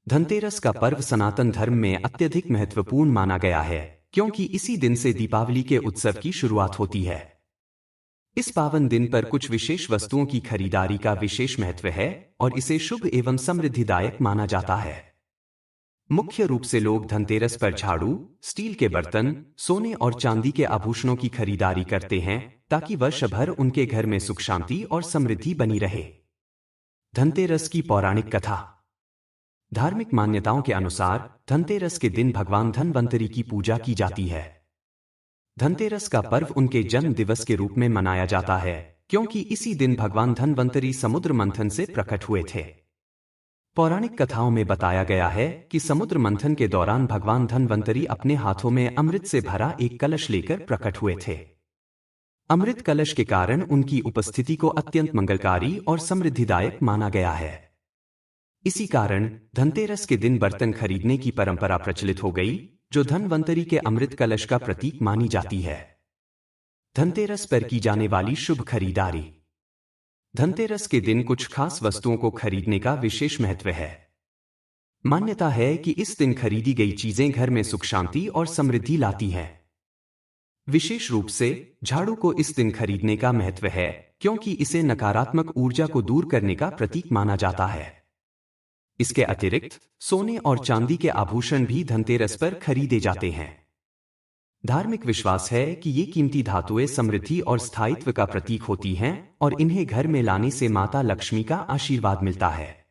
धनतेरस का पर्व सनातन धर्म में अत्यधिक महत्वपूर्ण माना गया है, क्योंकि इसी दिन से दीपावली के उत्सव की शुरुआत होती है। इस पावन दिन पर कुछ विशेष वस्तुओं की खरीदारी का विशेष महत्व है और इसे शुभ एवं समृद्धिदायक माना जाता है। मुख्य रूप से लोग धनतेरस पर झाड़ू, स्टील के बर्तन, सोने और चांदी के आभूषणों की खरीदारी करते हैं ताकि वर्ष भर उनके घर में सुख शांति और समृद्धि बनी रहे। धनतेरस की पौराणिक कथा। धार्मिक मान्यताओं के अनुसार धनतेरस के दिन भगवान धनवंतरी की पूजा की जाती है। धनतेरस का पर्व उनके जन्म दिवस के रूप में मनाया जाता है, क्योंकि इसी दिन भगवान धनवंतरी समुद्र मंथन से प्रकट हुए थे। पौराणिक कथाओं में बताया गया है कि समुद्र मंथन के दौरान भगवान धनवंतरी अपने हाथों में अमृत से भरा एक कलश लेकर प्रकट हुए थे। अमृत कलश के कारण उनकी उपस्थिति को अत्यंत मंगलकारी और समृद्धिदायक माना गया है। इसी कारण धनतेरस के दिन बर्तन खरीदने की परंपरा प्रचलित हो गई, जो धनवंतरी के अमृत कलश का प्रतीक मानी जाती है। धनतेरस पर की जाने वाली शुभ खरीदारी। धनतेरस के दिन कुछ खास वस्तुओं को खरीदने का विशेष महत्व है। मान्यता है कि इस दिन खरीदी गई चीजें घर में सुख शांति और समृद्धि लाती हैं। विशेष रूप से झाड़ू को इस दिन खरीदने का महत्व है, क्योंकि इसे नकारात्मक ऊर्जा को दूर करने का प्रतीक माना जाता है। इसके अतिरिक्त सोने और चांदी के आभूषण भी धनतेरस पर खरीदे जाते हैं। धार्मिक विश्वास है कि ये कीमती धातुएं समृद्धि और स्थायित्व का प्रतीक होती हैं और इन्हें घर में लाने से माता लक्ष्मी का आशीर्वाद मिलता है।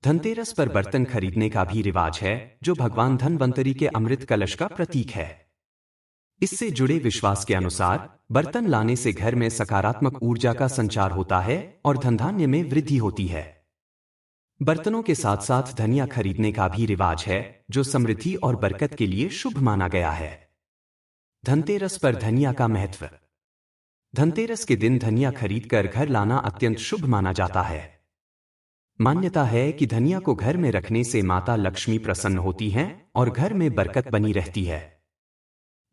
धनतेरस पर बर्तन खरीदने का भी रिवाज है, जो भगवान धनवंतरी के अमृत कलश का प्रतीक है। इससे जुड़े विश्वास के अनुसार बर्तन लाने से घर में सकारात्मक ऊर्जा का संचार होता है और धनधान्य में वृद्धि होती है। बर्तनों के साथ साथ धनिया खरीदने का भी रिवाज है, जो समृद्धि और बरकत के लिए शुभ माना गया है। धनतेरस पर धनिया का महत्व। धनतेरस के दिन धनिया खरीदकर घर लाना अत्यंत शुभ माना जाता है। मान्यता है कि धनिया को घर में रखने से माता लक्ष्मी प्रसन्न होती हैं और घर में बरकत बनी रहती है।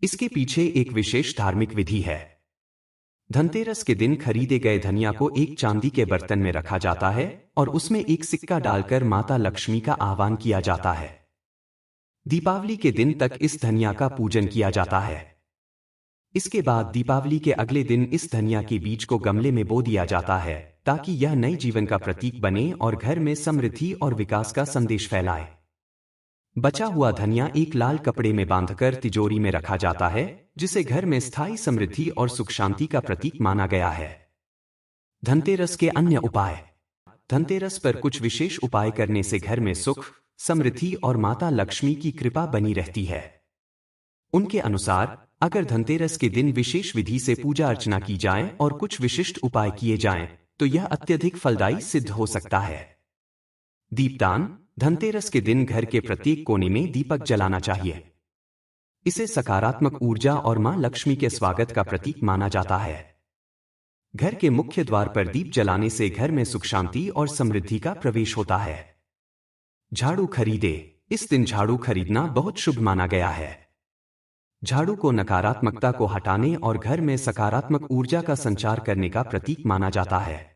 इसके पीछे एक विशेष धार्मिक विधि है। धनतेरस के दिन खरीदे गए धनिया को एक चांदी के बर्तन में रखा जाता है और उसमें एक सिक्का डालकर माता लक्ष्मी का आह्वान किया जाता है। दीपावली के दिन तक इस धनिया का पूजन किया जाता है। इसके बाद दीपावली के अगले दिन इस धनिया के बीज को गमले में बो दिया जाता है, ताकि यह नए जीवन का प्रतीक बने और घर में समृद्धि और विकास का संदेश फैलाए। बचा हुआ धनिया एक लाल कपड़े में बांधकर तिजोरी में रखा जाता है, जिसे घर में स्थायी समृद्धि और सुख शांति का प्रतीक माना गया है। धनतेरस के अन्य उपाय। धनतेरस पर कुछ विशेष उपाय करने से घर में सुख, समृद्धि और माता लक्ष्मी की कृपा बनी रहती है। उनके अनुसार अगर धनतेरस के दिन विशेष विधि से पूजा अर्चना की जाए और कुछ विशिष्ट उपाय किए जाएं, तो यह अत्यधिक फलदायी सिद्ध हो सकता है। दीपदान। धनतेरस के दिन घर के प्रत्येक कोने में दीपक जलाना चाहिए। इसे सकारात्मक ऊर्जा और मां लक्ष्मी के स्वागत का प्रतीक माना जाता है। घर के मुख्य द्वार पर दीप जलाने से घर में सुख शांति और समृद्धि का प्रवेश होता है। झाड़ू खरीदे। इस दिन झाड़ू खरीदना बहुत शुभ माना गया है। झाड़ू को नकारात्मकता को हटाने और घर में सकारात्मक ऊर्जा का संचार करने का प्रतीक माना जाता है।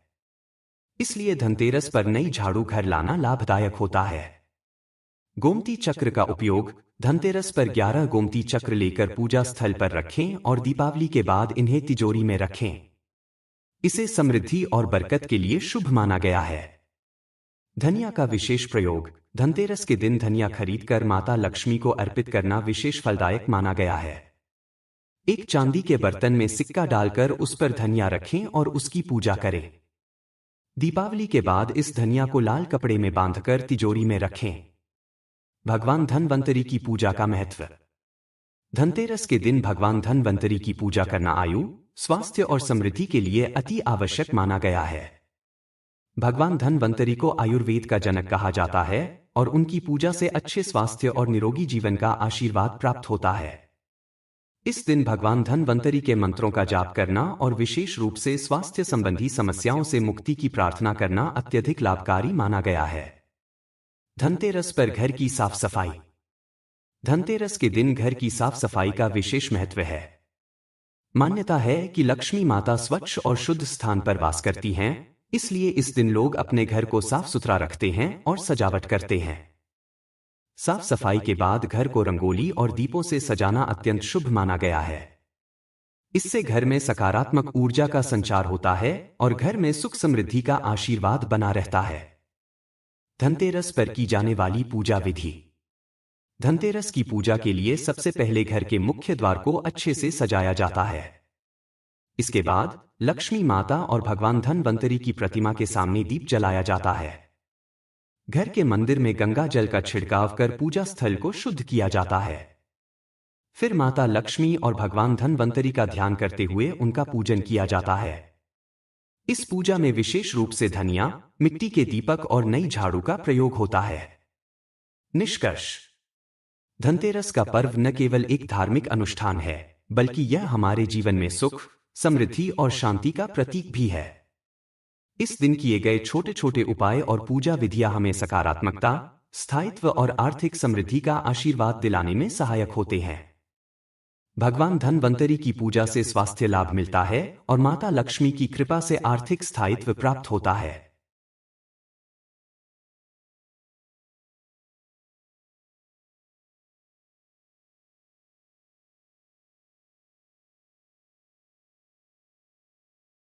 इसलिए धनतेरस पर नई झाड़ू घर लाना लाभदायक होता है। गोमती चक्र का उपयोग। धनतेरस पर 11 गोमती चक्र लेकर पूजा स्थल पर रखें और दीपावली के बाद इन्हें तिजोरी में रखें। इसे समृद्धि और बरकत के लिए शुभ माना गया है। धनिया का विशेष प्रयोग। धनतेरस के दिन धनिया खरीदकर माता लक्ष्मी को अर्पित करना विशेष फलदायक माना गया है। एक चांदी के बर्तन में सिक्का डालकर उस पर धनिया रखें और उसकी पूजा करें। दीपावली के बाद इस धनिया को लाल कपड़े में बांधकर तिजोरी में रखें। भगवान धनवंतरी की पूजा का महत्व। धनतेरस के दिन भगवान धनवंतरी की पूजा करना आयु, स्वास्थ्य और समृद्धि के लिए अति आवश्यक माना गया है। भगवान धनवंतरी को आयुर्वेद का जनक कहा जाता है और उनकी पूजा से अच्छे स्वास्थ्य और निरोगी जीवन का आशीर्वाद प्राप्त होता है। इस दिन भगवान धनवंतरी के मंत्रों का जाप करना और विशेष रूप से स्वास्थ्य संबंधी समस्याओं से मुक्ति की प्रार्थना करना अत्यधिक लाभकारी माना गया है। धनतेरस पर घर की साफ सफाई। धनतेरस के दिन घर की साफ सफाई का विशेष महत्व है। मान्यता है कि लक्ष्मी माता स्वच्छ और शुद्ध स्थान पर वास करती हैं, इसलिए इस दिन लोग अपने घर को साफ सुथरा रखते हैं और सजावट करते हैं। साफ सफाई के बाद घर को रंगोली और दीपों से सजाना अत्यंत शुभ माना गया है। इससे घर में सकारात्मक ऊर्जा का संचार होता है और घर में सुख समृद्धि का आशीर्वाद बना रहता है। धनतेरस पर की जाने वाली पूजा विधि। धनतेरस की पूजा के लिए सबसे पहले घर के मुख्य द्वार को अच्छे से सजाया जाता है। इसके बाद लक्ष्मी माता और भगवान धनवंतरी की प्रतिमा के सामने दीप जलाया जाता है। घर के मंदिर में गंगा जल का छिड़काव कर पूजा स्थल को शुद्ध किया जाता है। फिर माता लक्ष्मी और भगवान धनवंतरी का ध्यान करते हुए उनका पूजन किया जाता है। इस पूजा में विशेष रूप से धनिया, मिट्टी के दीपक और नई झाड़ू का प्रयोग होता है। निष्कर्ष: धनतेरस का पर्व न केवल एक धार्मिक अनुष्ठान है, बल्कि यह हमारे जीवन में सुख, समृद्धि और शांति का प्रतीक भी है। इस दिन किए गए छोटे छोटे उपाय और पूजा विधियां हमें सकारात्मकता, स्थायित्व और आर्थिक समृद्धि का आशीर्वाद दिलाने में सहायक होते हैं। भगवान धनवंतरी की पूजा से स्वास्थ्य लाभ मिलता है और माता लक्ष्मी की कृपा से आर्थिक स्थायित्व प्राप्त होता है।